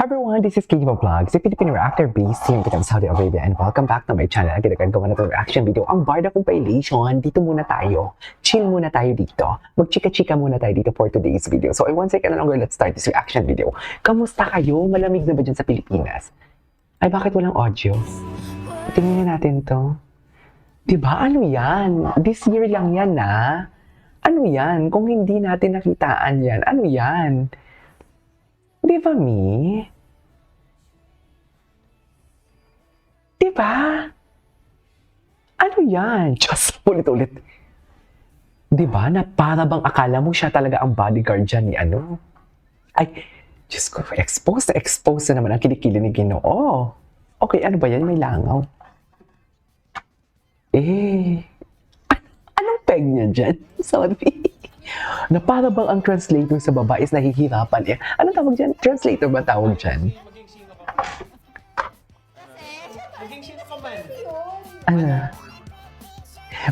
Hi everyone, this is Kikibo Vlogs, a Filipino reactor based here in Saudi Arabia, and welcome back to my channel. Again, gawa na itong reaction video. Ang Barda compilation, dito muna tayo. Chill muna tayo dito. Magchika-chika muna tayo dito for today's video. So, one second longer, let's start this reaction video. Kamusta kayo? Malamig na ba dyan sa Pilipinas? Ay, bakit walang audio? Tingnan natin to. Diba? Ano yan? This year lang yan, na? Ano yan? Kung hindi natin nakitaan yan, ano yan? Di ba, Mi? Di ba? Ano yan? Just ulit-ulit. Di ba? Na para bang akala mo siya talaga ang bodyguard dyan ni ano? Ay, Diyos ko, expose na naman ang kilikili ni Ginoo. Okay, ano ba yan? May langaw. Anong peg niya dyan? Sorry. Na para bang ang translator sa baba is nahihirapan. Anong tawag dyan? Translator ba tawag dyan? Maging sino ka man? Ano?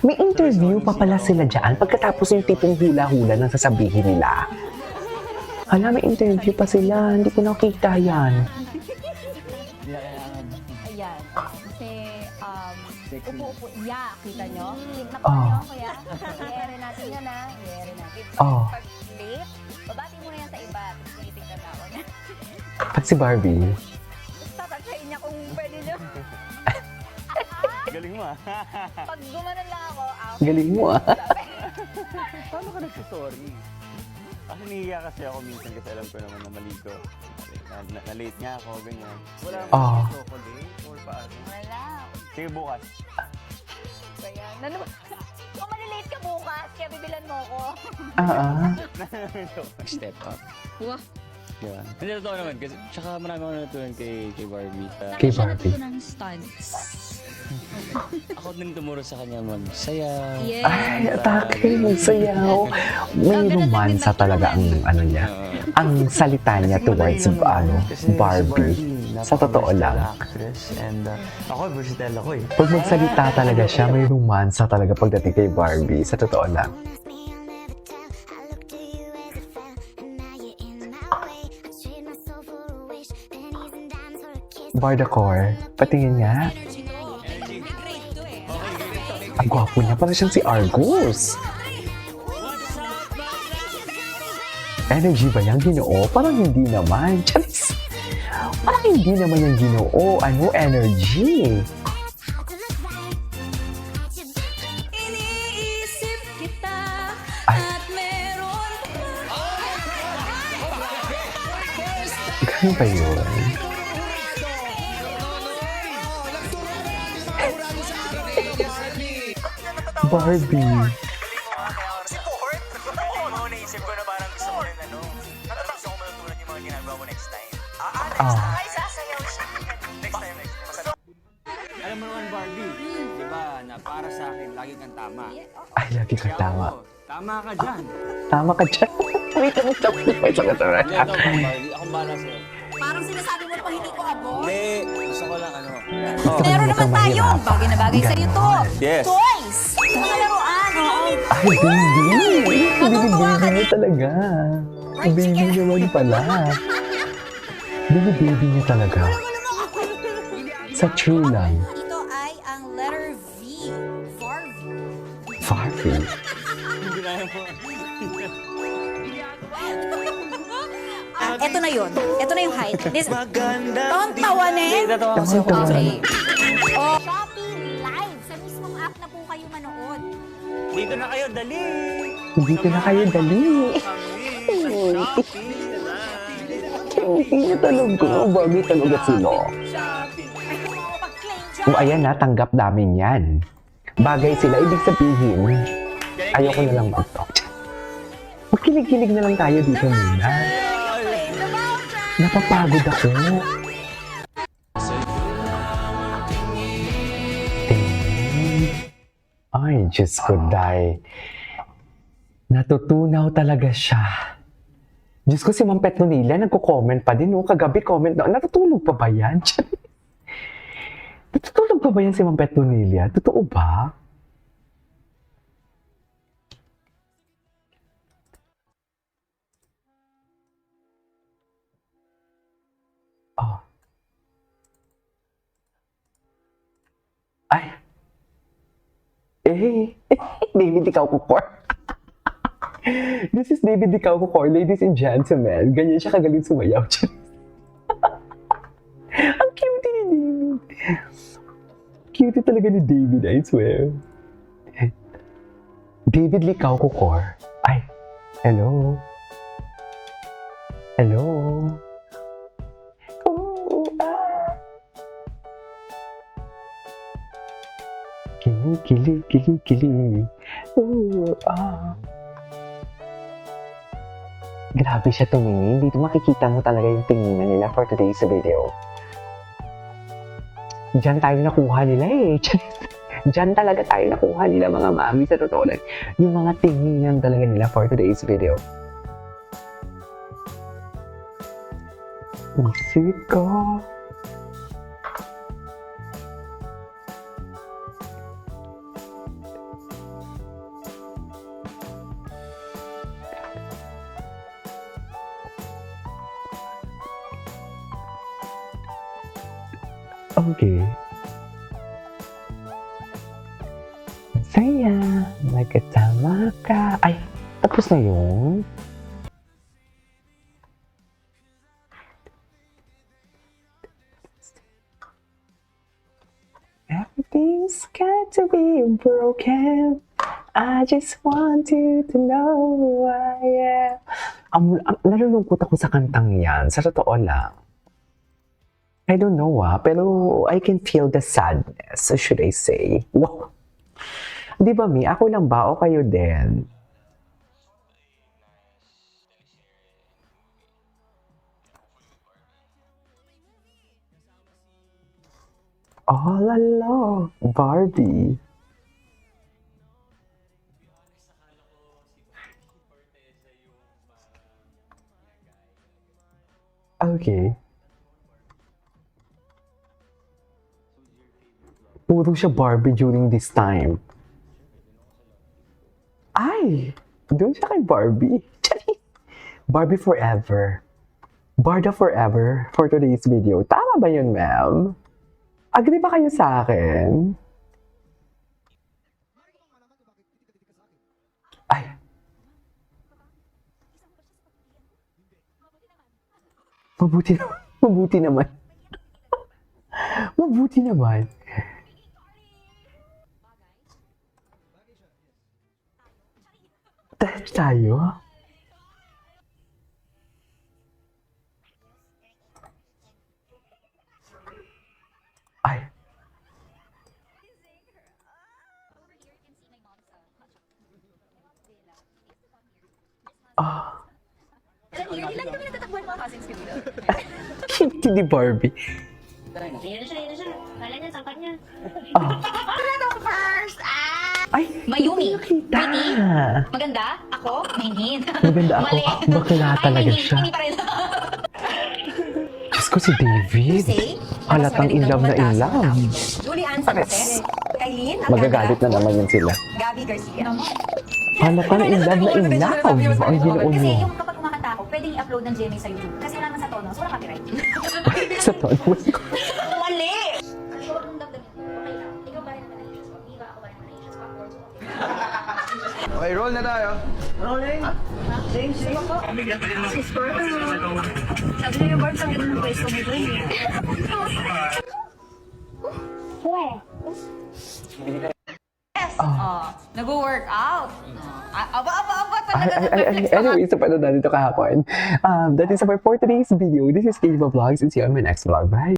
May interview pa pala sila dyan pagkatapos yung tipong hula-hula na sasabihin nila. Hala, may interview pa sila. Hindi ko nakita yan. Ayan. Kasi, upo-upo. Yeah, kita nyo? Nakita Oh. nyo, kuya? I-ere natin yan, ha? I-ere natin. Oh. Pag late, babati mo na yan sa iba. Tapos tinitignan ako niya. Pag si Barbie, Tapos tatagsayin niya kung pwede nyo. Galing mo ah. Pag gumanon lang ako, galing mo ah. Paano ka nagsasorry? Kasi nihiya kasi ako minsan kasi alam ko naman na mali ko. Na-late nga ako, ganyan. Wala Oh. akong chocolate or paano. wala. Sige bukas. Kaya, kung malilate ka bukas, kaya bibilan mo ako. Step up. Wah. Diba? Hindi, totoo naman. Kasi, tsaka marami ako natutunan kay Barbie. Kay Barbie. ng stunts. Ako din tumuro sa kanya magsayaw. Yes. Ay, atake, magsayaw. May romansa talaga ang ano niya. Ang salita niya towards Barbie. Sa totoo lang. Actress and ako versatile ako eh. Pag magsalita talaga siya, may romansa talaga pagdating kay Barbie. Sa totoo lang. Bardacor, patingin nga. Ang gwapo niya, parang siyang si Argus. Energy ba niyang Ginoo? Parang hindi naman. Charis! Parang hindi naman yung Ginoo. Ano, energy? Iniisip kita Ay. at meron. Ganun ba yun? Barbie. Support? Oo, naisip ko na parang gusto ko rin gusto ko matutunan yung mga ginagawa mo next time. Ah. Sasayaw siya. Next time. Alam mo naman Barbie, di ba, na para sa akin, lagi kang tama. Ay, lagi ka tama. Tama ka dyan. Tama ka dyan. Wait lang, wait lang. Hindi, ito ako, Barbie. Akong bahala sa'yo. Parang sinasabi mo pa hindi ko abo. Hindi, gusto ko lang Gusto ko Meron naman naman kang tayo. mahirapan. Bagay na bagay sa'yo to. Yes. Toys! Mga laruan. Oo. Ay, baby! Matutuwa ka Baby niya talaga. Baby naman pala. Baby niya talaga. Sa true lang. Ito ay ang letter V. Farvy. Barbie. Ito na yun. Ito na yung height. Don't tawanin. Tama. Okay. Oh. Shopee Live. Sa mismong app na po kayo manood. Dito na kayo, dali! Dito na kayo, dali. Hindi niya talaga. Barbie talaga sila. Pag-claim O ayan na, tanggap namin yan. Bagay sila, ibig sabihin. Ayoko na lang mag-talk. Magkilig-kilig na lang tayo dito muna. Napapagod ako. Ay, Diyos ko, Day. Natutunaw talaga siya. Diyos ko, si Ma'am Petronila, nagko-comment pa din. Kagabi comment na, natutulog pa ba yan? Natutulog pa ba yan si Ma'am Petronila? Totoo ba? Ay. David Ikaw Kukor. This is David Ikaw Kukor, ladies and gentlemen. Ganyan siya kagaling sumayaw. Ang cute ni David. Cute talaga ni David, I swear. David Ikaw Kukor. Ay, hello. Hello. Oh, ah. Kilig. Oh, ah. Grabe siya tumingin. Dito makikita mo talaga yung tinginan nila for today's video. Diyan tayo nakuha nila eh. Diyan talaga tayo nakuha nila mga mami sa totoo lang. Yung mga tinginan talaga nila for today's video. Isip ko. Okay. Saya, magkasama ka. Ay, tapos na yun? Everything's got to be broken. I just want you to know who I am. Nalulungkot ako sa kantang yan. Sa totoo lang. I don't know pero I can feel the sadness, should I say. Wow. Di ba, Mi? Ako lang ba o kayo din? All alone, Barbie. Okay. Puro siya Barbie during this time. Ay! Doon siya kay Barbie. Barbie forever. Barda forever for today's video. Tama ba yun, ma'am? Agree ba kayo sa akin? Ay! Mabuti naman. Mabuti naman. Mabuti naman. Tayo? Ay. Ah. Ilan kami natatakbuhan mga cousins ko dito? Hindi Barbie. Yan na siya. Kala niya, sapat niya. Ah. First! Ay! Mayumi. Nakita. Maganda? Ako? Mahingin. Maganda ako. Mali. Bakla talaga siya. Hindi pa rin. Diyos ko si David. Halatang in love na in love. Julian Sanchez. Kailin. Magagalit na naman yun sila. Gabby Garcia. Halatang in love na in love. Ang ginoon Kasi mo. yung kapag kumakanta ako, pwedeng i-upload ng GMA sa YouTube. Kasi wala naman sa tono, so wala copyright. Sa tono. Mali! Ano ang damdamin ko? Okay lang. Ikaw ba rin naman na-issues pag diba? Ako ba rin naman na-issues pag or Okay, roll na tayo. Rolling. Same. Si Scorpio. Sabi niyo yung Barbs, ang ganda ng place ko dito eh. Yes. Nag-work out. Aba. Anyway, so paano na dito kahapon? That is our for today's video. This is Kate Vlogs and see you on my next vlog. Bye!